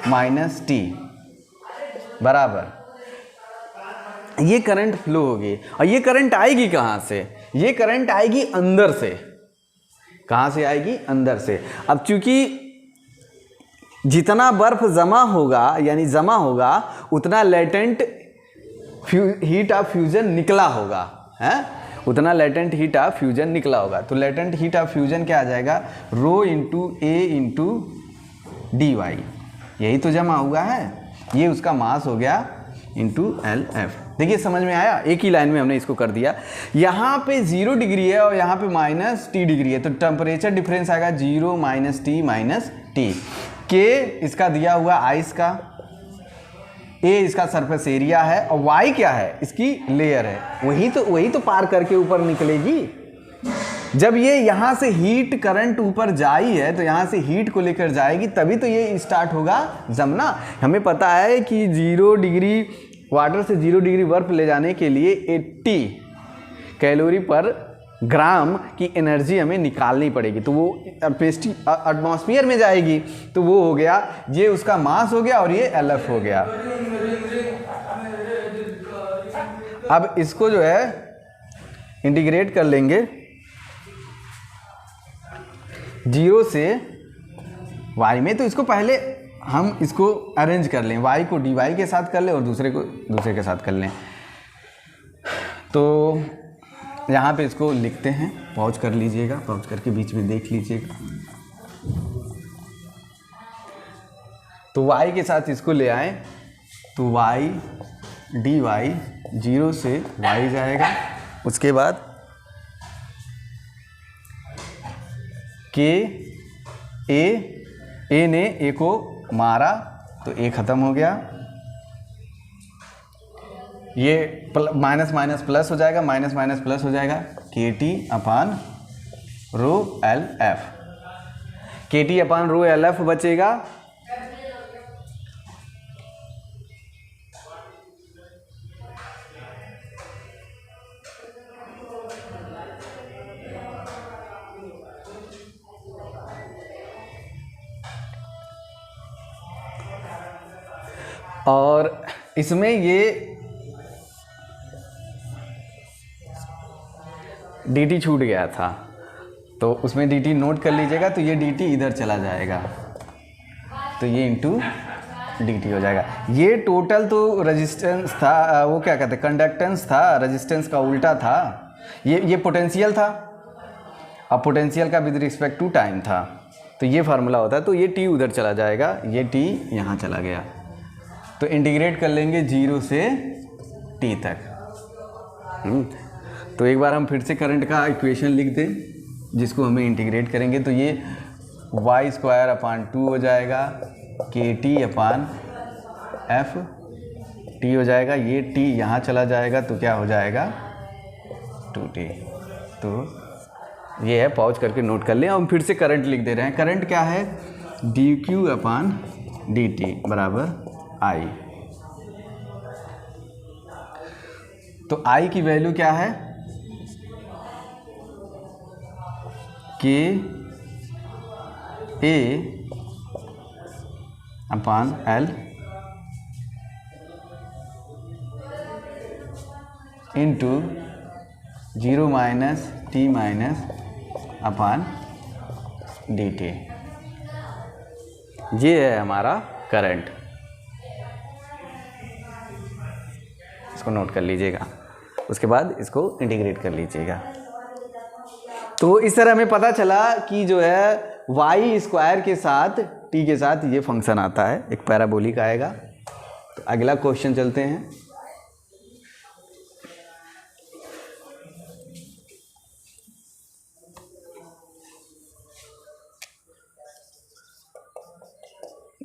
माइनस टी बराबर, ये करंट फ्लो होगी। और ये करंट आएगी कहाँ से, ये करंट आएगी अंदर से। कहाँ से आएगी, अंदर से। अब चूंकि जितना बर्फ जमा होगा, यानी जमा होगा, उतना लेटेंट हीट ऑफ फ्यूजन निकला होगा, है, उतना लेटेंट हीट ऑफ फ्यूजन निकला होगा। तो लेटेंट हीट ऑफ फ्यूजन क्या आ जाएगा, रो इंटू ए इंटू डी वाई, यही तो जमा हुआ है, ये उसका मास हो गया इंटू एल एफ। देखिए समझ में आया, एक ही लाइन में हमने इसको कर दिया। यहाँ पे 0 डिग्री है और यहाँ पे -T डिग्री है, तो टेम्परेचर डिफरेंस आएगा 0 -T के इसका दिया हुआ आइस का, ए इसका सरफेस एरिया है, और वाई क्या है, इसकी लेयर है, वही तो पार करके ऊपर निकलेगी। जब ये यहाँ से हीट करंट ऊपर जाई है तो यहाँ से हीट को लेकर जाएगी, तभी तो ये स्टार्ट होगा जमना। हमें पता है कि 0 डिग्री वाटर से 0 डिग्री बर्फ ले जाने के लिए 80 कैलोरी पर ग्राम की एनर्जी हमें निकालनी पड़ेगी, तो वो एटमॉस्फेयर में जाएगी, तो वो हो गया, ये उसका मास हो गया और ये एलएफ हो गया। अब इसको जो है इंटीग्रेट कर लेंगे 0 से y में, तो इसको पहले हम इसको अरेंज कर लें, y को dy के साथ कर लें और दूसरे को दूसरे के साथ कर लें। तो यहाँ पे इसको लिखते हैं, पॉज कर लीजिएगा, पॉज करके बीच में देख लीजिएगा। तो y के साथ इसको ले आए, तो y dy 0 से y जाएगा, उसके बाद के ए ने ए को मारा तो ए खत्म हो गया, ये माइनस माइनस प्लस हो जाएगा, माइनस माइनस प्लस हो जाएगा, के T upon rho L F, के T upon rho L F बचेगा। और इसमें ये dt छूट गया था, तो उसमें dt नोट कर लीजिएगा, तो ये dt इधर चला जाएगा, तो ये इंटू dt हो जाएगा। ये टोटल तो रेजिस्टेंस था, वो क्या कहते हैं, कंडक्टेंस था, रेजिस्टेंस का उल्टा था। ये पोटेंशियल था, अब पोटेंशियल का विद रिस्पेक्ट टू टाइम था, तो ये फार्मूला होता है। तो ये t उधर चला जाएगा, ये t यहाँ चला गया, तो इंटीग्रेट कर लेंगे 0 से t तक। तो एक बार हम फिर से करंट का इक्वेशन लिख दें जिसको हमें इंटीग्रेट करेंगे, तो ये y स्क्वायर अपान 2 हो जाएगा, के टी अपान एफ टी हो जाएगा, ये t यहाँ चला जाएगा, तो क्या हो जाएगा 2t। तो ये है, पॉज करके नोट कर लें। हम फिर से करंट लिख दे रहे हैं। करंट क्या है, D Q upon D T बराबर I। तो I की वैल्यू क्या है, K A upon L into 0 minus T minus upon D T. ये है हमारा करंट, इसको नोट कर लीजिएगा, उसके बाद इसको इंटीग्रेट कर लीजिएगा। तो इस तरह हमें पता चला कि जो है y स्क्वायर के साथ t के साथ ये फंक्शन आता है, एक पैराबोलिक आएगा। तो अगला क्वेश्चन चलते हैं।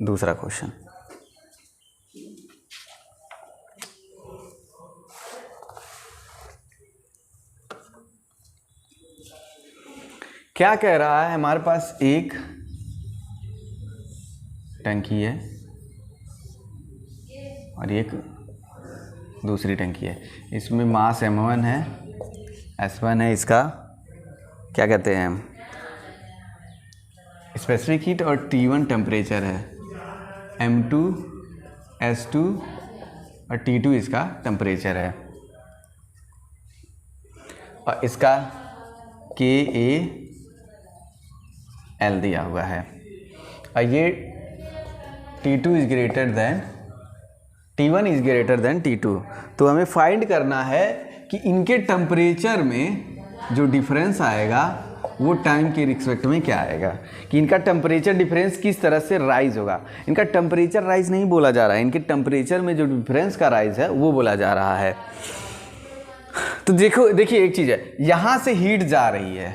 दूसरा क्वेश्चन, क्या कह रहा है, हमारे पास एक टंकी है और एक दूसरी टंकी है, इसमें मास m1 है, s1 है, इसका क्या कहते हैं स्पेसिफिक हीट, और T1 टेम्परेचर है, m2 s2 और T2 इसका टेम्परेचर है, और इसका KA L दिया हुआ है, और ये T2 is greater than T1 is greater than T2। तो हमें फाइंड करना है कि इनके टेम्परेचर में जो डिफरेंस आएगा वो टाइम के रिस्पेक्ट में क्या आएगा, कि इनका टेम्परेचर डिफरेंस किस तरह से राइज होगा। इनका टेम्परेचर राइज नहीं बोला जा रहा है, इनके टेम्परेचर में जो डिफरेंस का राइज है वो बोला जा रहा है। तो देखिए एक चीज़ है, यहाँ से हीट जा रही है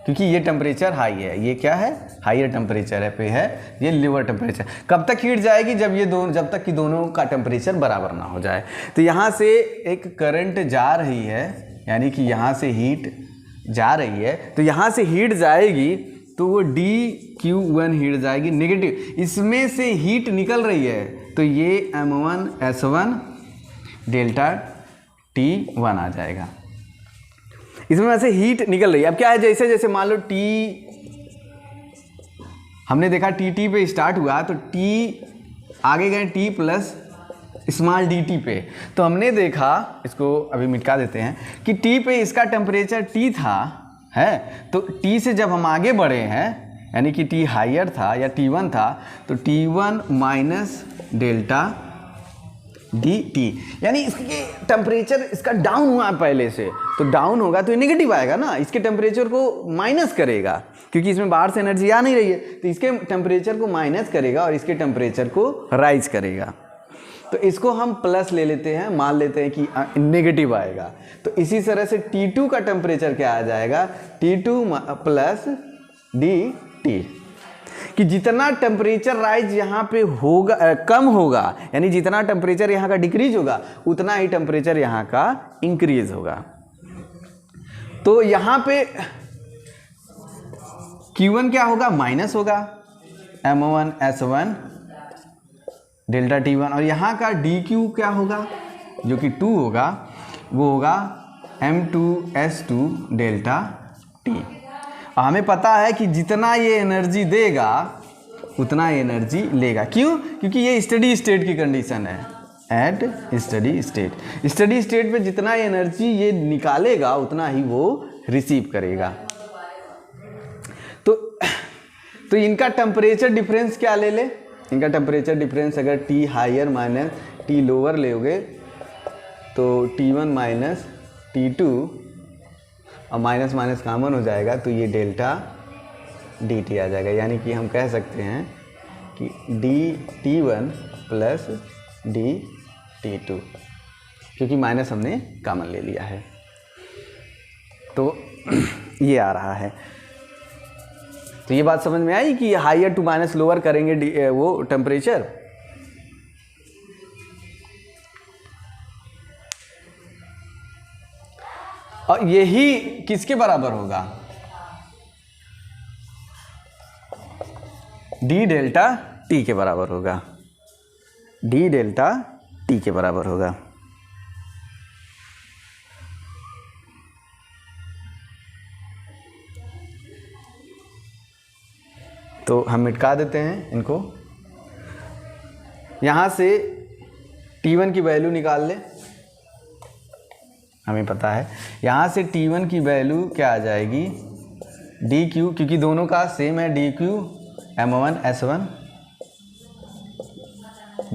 क्योंकि ये टेम्परेचर हाई है, ये क्या है हाइयर टेम्परेचर है पे है, ये लोअर टेम्परेचर। कब तक हीट जाएगी, जब तक कि दोनों का टेम्परेचर बराबर ना हो जाए। तो यहाँ से एक करंट जा रही है, यानी कि यहाँ से हीट जा रही है, तो यहाँ से हीट जाएगी तो वो dQ1 हीट जाएगी नेगेटिव, इसमें से हीट निकल रही है, तो ये M1 S1 डेल्टा T1 आ जाएगा। इसमें से हीट निकल रही है। अब क्या है, जैसे जैसे मान लो T हमने देखा T पे स्टार्ट हुआ, तो T आगे गए T प्लस स्मॉल dt पे, तो हमने देखा, इसको अभी मिटा देते हैं, कि T पे इसका टेम्परेचर T था है, तो T से जब हम आगे बढ़े हैं, यानी कि T हायर था या T1 था, तो T1 माइनस डेल्टा dt, यानी इसके टेम्परेचर इसका डाउन हुआ पहले से, तो डाउन होगा तो ये नेगेटिव आएगा ना, इसके टेम्परेचर को माइनस करेगा, क्योंकि इसमें बाहर से एनर्जी आ नहीं रही है, तो इसके टेम्परेचर को माइनस करेगा और इसके टेम्परेचर को राइज करेगा। तो इसको हम प्लस ले लेते हैं, मान लेते हैं कि नेगेटिव आएगा। तो इसी तरह से T2 का टेम्परेचर क्या आ जाएगा, T2 प्लस dt। कि जितना टेम्परेचर राइज यहाँ पे होगा कम होगा, यानी जितना टेम्परेचर यहाँ का डिक्रीज होगा उतना ही टेम्परेचर यहाँ का इंक्रीज होगा। तो यहाँ पे Q1 क्या होगा, माइनस होगा M1 S1 डेल्टा T1, और यहाँ का dQ क्या होगा जो कि 2 होगा, वो होगा M2 S2 डेल्टा T। और हमें पता है कि जितना ये एनर्जी देगा उतना ये एनर्जी लेगा। क्यों? क्योंकि ये स्टडी स्टेट की कंडीशन है। एट स्टडी स्टेट में जितना एनर्जी ये निकालेगा उतना ही वो रिसीव करेगा। तो इनका टेम्परेचर डिफरेंस क्या ले ले, इनका टेम्परेचर डिफरेंस अगर T higher minus T lower लोगे तो T1 माइनस T2 और माइनस माइनस कॉमन हो जाएगा तो ये डेल्टा dt आ जाएगा। यानी कि हम कह सकते हैं कि dt1 प्लस dt2, क्योंकि माइनस हमने कॉमन ले लिया है तो ये आ रहा है। तो ये बात समझ में आई कि हायर टू माइनस लोअर करेंगे वो टेम्परेचर। और यही किसके बराबर होगा, d डेल्टा t के बराबर होगा, d डेल्टा t के बराबर होगा। तो हम मिटा देते हैं इनको, यहाँ से T1 की वैल्यू निकाल ले, हमें पता है यहाँ से T1 की वैल्यू क्या आ जाएगी dQ, क्योंकि दोनों का सेम है dQ M1 S1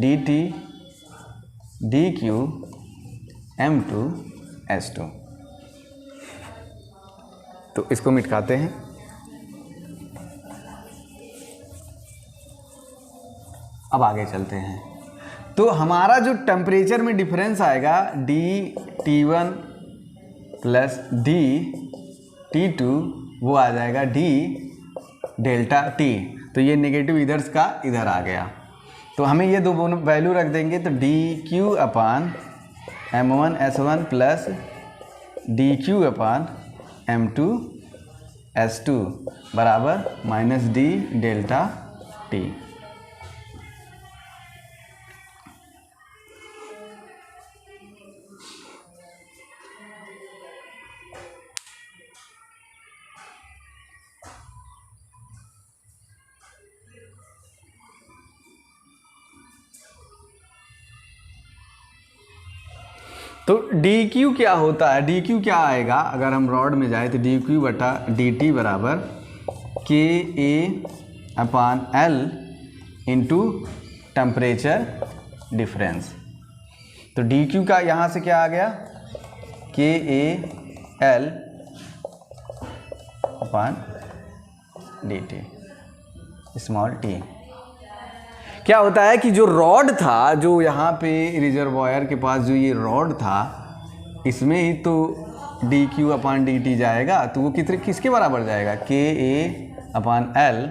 dt dQ M2 S2। तो इसको मिटाते हैं, अब आगे चलते हैं। तो हमारा जो टेम्परेचर में डिफरेंस आएगा dT1 प्लस dT2 वो आ जाएगा d डेल्टा t। तो ये नेगेटिव इधर का इधर आ गया, तो हमें ये दो वैल्यू रख देंगे तो dQ अपान M1 S1 प्लस dQ अपान M2 S2 बराबर माइनस d डेल्टा t। तो dQ क्या होता है, dQ क्या आएगा अगर हम रॉड में जाए तो dQ बटा dt बराबर KA upon L into temperature difference. तो dQ का यहाँ से क्या आ गया KAL अपान dt स्मॉल t। क्या होता है कि जो रॉड था, जो यहाँ पे रिजर्वायर के पास जो ये रॉड था, इसमें ही तो dQ अपान dt जाएगा, तो वो किसके बराबर जाएगा KA upon L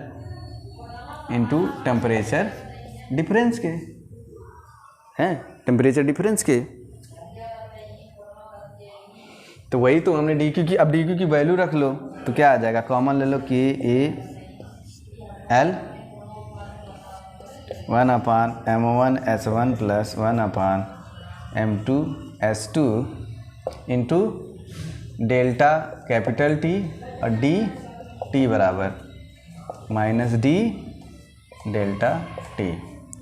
into temperature difference के, हैं टेम्परेचर डिफरेंस के। तो वही तो हमने dQ की, अब dQ की वैल्यू रख लो तो क्या आ जाएगा, कॉमन ले लो KAL 1 अपान M1 S1 प्लस 1 अपान M2 S2 into delta capital T और dt बराबर minus d delta t।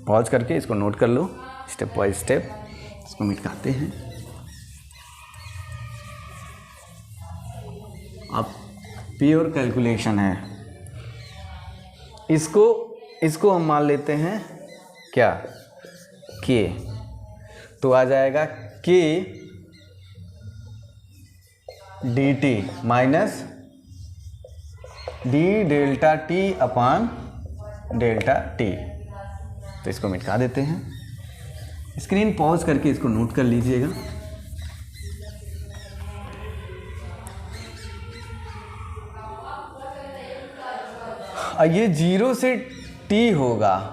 Pause करके इसको नोट कर लो स्टेप बाय स्टेप, इसको मिटाते हैं। अब प्योर कैलकुलेशन है, इसको हम मान लेते हैं क्या K, तो आ जाएगा K dt minus d delta t अपान डेल्टा t। तो इसको मिटा देते हैं, स्क्रीन पॉज करके इसको नोट कर लीजिएगा। और ये 0 से t होगा,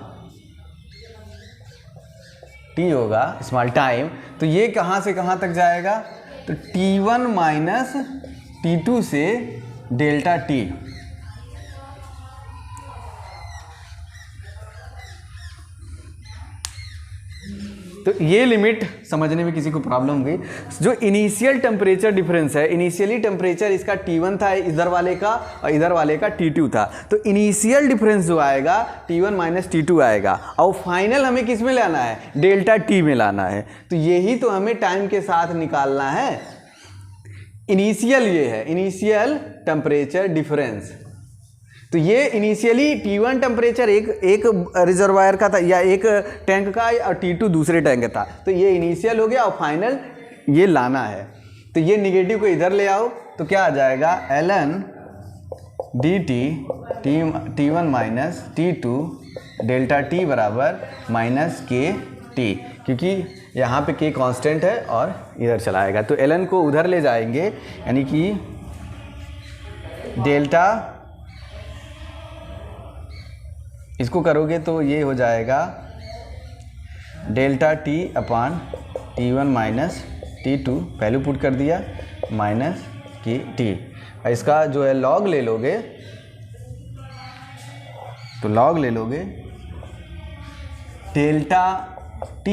स्मॉल टाइम, तो ये कहाँ से कहाँ तक जाएगा, तो t1 माइनस t2 से डेल्टा t। तो ये लिमिट समझने में किसी को प्रॉब्लम हुई। जो इनिशियल टेम्परेचर डिफरेंस है, इनिशियली टेम्परेचर इसका T1 था इधर वाले का और इधर वाले का T2 था, तो इनिशियल डिफरेंस जो आएगा T1 माइनस T2 आएगा, और फाइनल हमें किस में लाना है, डेल्टा T में लाना है। तो यही तो हमें टाइम के साथ निकालना है। इनिशियल ये है, इनिशियल टेम्परेचर डिफरेंस। तो ये इनिशियली T1 टेम्परेचर एक रिजर्वायर का था या एक टैंक का, और T2 दूसरे टैंक था, तो ये इनिशियल हो गया और फाइनल ये लाना है। तो ये निगेटिव को इधर ले आओ तो क्या आ जाएगा, ln dt T1 minus T2 delta T बराबर माइनस KT, क्योंकि यहाँ पे K कांस्टेंट है और इधर चला आएगा, तो ln को उधर ले जाएंगे, यानी कि डेल्टा, इसको करोगे तो ये हो जाएगा डेल्टा T अपान T1 minus T2, value put कर दिया, माइनस की T। इसका जो है लॉग ले लोगे, तो लॉग ले लोगे delta T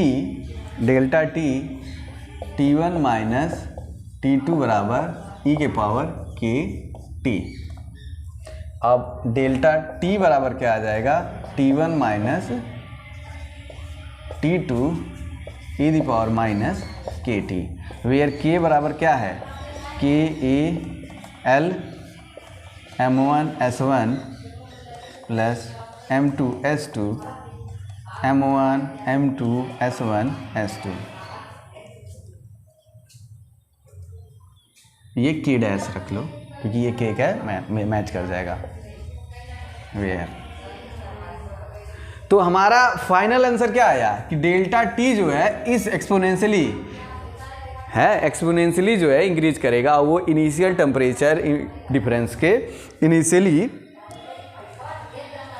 T1 minus T2 बराबर e के पावर KT। अब डेल्टा T बराबर क्या आ जाएगा, T1 minus T2 e the power minus KT, where K बराबर क्या है, KAL M1 S1 plus M2 S2 M1 M2 S1 S2। ये K डैश रख लो क्योंकि ये K का मैच कर जाएगा वेयर। तो हमारा फाइनल आंसर क्या आया कि डेल्टा T जो है इस एक्सपोनेंशियली जो है इंक्रीज करेगा, वो इनिशियल टेम्परेचर डिफरेंस के इनिशियली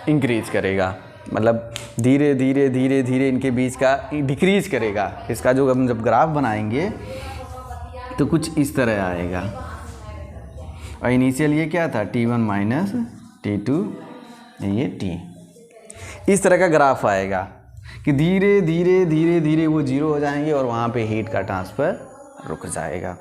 इंक्रीज करेगा, मतलब धीरे धीरे धीरे धीरे इनके बीच का डिक्रीज करेगा। इसका जो हम जब ग्राफ बनाएंगे तो कुछ इस तरह आएगा, और इनिशियल ये क्या था, T1 माइनस T2, ये T, इस तरह का ग्राफ आएगा कि धीरे धीरे धीरे धीरे वो जीरो हो जाएंगे और वहाँ पे हीट का ट्रांसफ़र रुक जाएगा।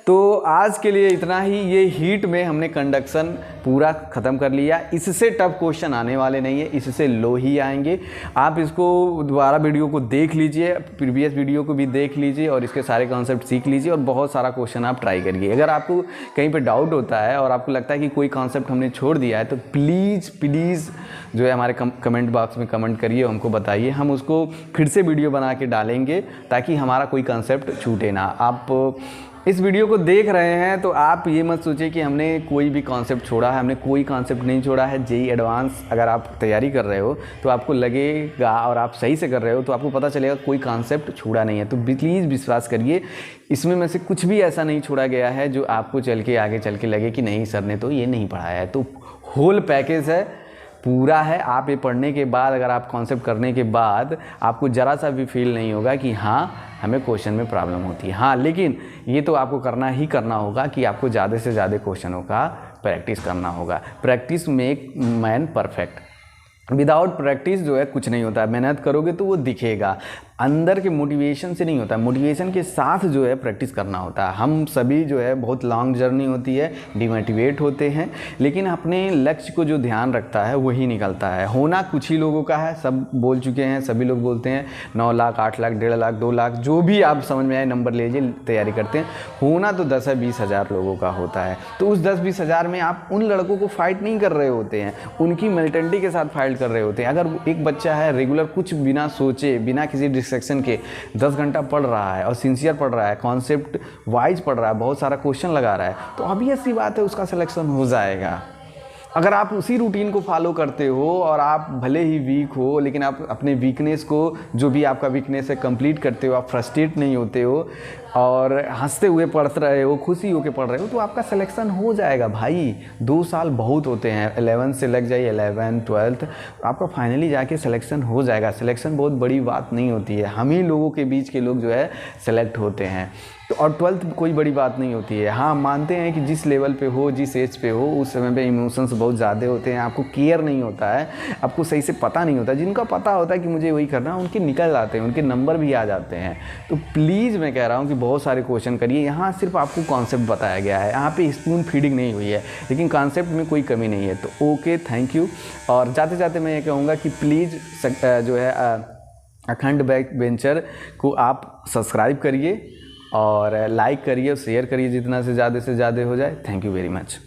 तो आज के लिए इतना ही। ये हीट में हमने कंडक्शन पूरा ख़त्म कर लिया। इससे टफ क्वेश्चन आने वाले नहीं है, इससे लो ही आएंगे। आप इसको दोबारा वीडियो को देख लीजिए, प्रीवियस वीडियो को भी देख लीजिए और इसके सारे कॉन्सेप्ट सीख लीजिए और बहुत सारा क्वेश्चन आप ट्राई करिए। अगर आपको कहीं पे डाउट होता है और आपको लगता है कि कोई कॉन्सेप्ट हमने छोड़ दिया है तो प्लीज़ जो है हमारे कमेंट बॉक्स में कमेंट करिए, हमको बताइए, हम उसको फिर से वीडियो बना के डालेंगे ताकि हमारा कोई कॉन्सेप्ट छूटे ना। आप इस वीडियो को देख रहे हैं तो आप ये मत सोचिए कि हमने कोई भी कॉन्सेप्ट छोड़ा है, हमने कोई कॉन्सेप्ट नहीं छोड़ा है। जेईई एडवांस अगर आप तैयारी कर रहे हो तो आपको लगेगा और आप सही से कर रहे हो तो आपको पता चलेगा कोई कॉन्सेप्ट छोड़ा नहीं है। तो प्लीज़ विश्वास करिए, इसमें में से कुछ भी ऐसा नहीं छोड़ा गया है जो आपको आगे चल के लगे कि नहीं सर ने तो ये नहीं पढ़ाया है। तो होल पैकेज है, पूरा है। आप ये पढ़ने के बाद, अगर आप कॉन्सेप्ट करने के बाद आपको ज़रा सा भी फील नहीं होगा कि हाँ हमें क्वेश्चन में प्रॉब्लम होती है। हाँ, लेकिन ये तो आपको करना ही करना होगा कि आपको ज़्यादा से ज़्यादा क्वेश्चनों का प्रैक्टिस करना होगा। Practice make man perfect. Without practice जो है कुछ नहीं होता है। मेहनत करोगे तो वो दिखेगा, अंदर के मोटिवेशन से नहीं होता है, मोटिवेशन के साथ जो है प्रैक्टिस करना होता है। हम सभी जो है बहुत लॉन्ग जर्नी होती है, डिमोटिवेट होते हैं, लेकिन अपने लक्ष्य को जो ध्यान रखता है वही निकलता है। होना कुछ ही लोगों का है, सब बोल चुके हैं, सभी लोग बोलते हैं 9 लाख 8 लाख 1.5 लाख 2 लाख जो भी आप समझ में आए नंबर लीजिए, तैयारी करते हैं। होना तो 10 या 20 हज़ार लोगों का होता है। तो उस 10-20 हज़ार में आप उन लड़कों को फाइट नहीं कर रहे होते हैं, उनकी मेंटालिटी के साथ फाइट कर रहे होते हैं। अगर एक बच्चा है रेगुलर कुछ बिना सोचे, बिना किसी सेक्शन के 10 घंटा पढ़ रहा है और सिंसियर पढ़ रहा है, कॉन्सेप्ट वाइज पढ़ रहा है, बहुत सारा क्वेश्चन लगा रहा है, तो ऑब्वियस सी बात है उसका सिलेक्शन हो जाएगा। अगर आप उसी रूटीन को फॉलो करते हो और आप भले ही वीक हो लेकिन आप अपने वीकनेस को, जो भी आपका वीकनेस है, कंप्लीट करते हो, आप फ्रस्ट्रेट नहीं होते हो और हंसते हुए पढ़ रहे हो, खुशी होकर पढ़ रहे हो, तो आपका सिलेक्शन हो जाएगा भाई। 2 साल बहुत होते हैं, 11 से लग जाइए, 11 12 आपका फाइनली जाके सिलेक्शन हो जाएगा। सिलेक्शन बहुत बड़ी बात नहीं होती है, हम ही लोगों के बीच के लोग जो है सेलेक्ट होते हैं। तो और 12th कोई बड़ी बात नहीं होती है। हाँ, मानते हैं कि जिस लेवल पे हो, जिस एज पे हो, उस समय पे इमोशंस बहुत ज़्यादा होते हैं, आपको केयर नहीं होता है, आपको सही से पता नहीं होता। जिनका पता होता है कि मुझे वही करना है, उनके निकल जाते हैं, उनके नंबर भी आ जाते हैं। तो प्लीज़ मैं कह रहा हूँ कि बहुत सारे क्वेश्चन करिए, यहाँ सिर्फ आपको कॉन्सेप्ट बताया गया है, यहाँ पे स्पून फीडिंग नहीं हुई है, लेकिन कॉन्सेप्ट में कोई कमी नहीं है। तो ओके, थैंक यू। और जाते जाते मैं ये कहूँगा कि प्लीज़ जो है अखंड बैक बेंचर को आप सब्सक्राइब करिए और लाइक करिए और शेयर करिए, जितना से ज़्यादा हो जाए। Thank you very much.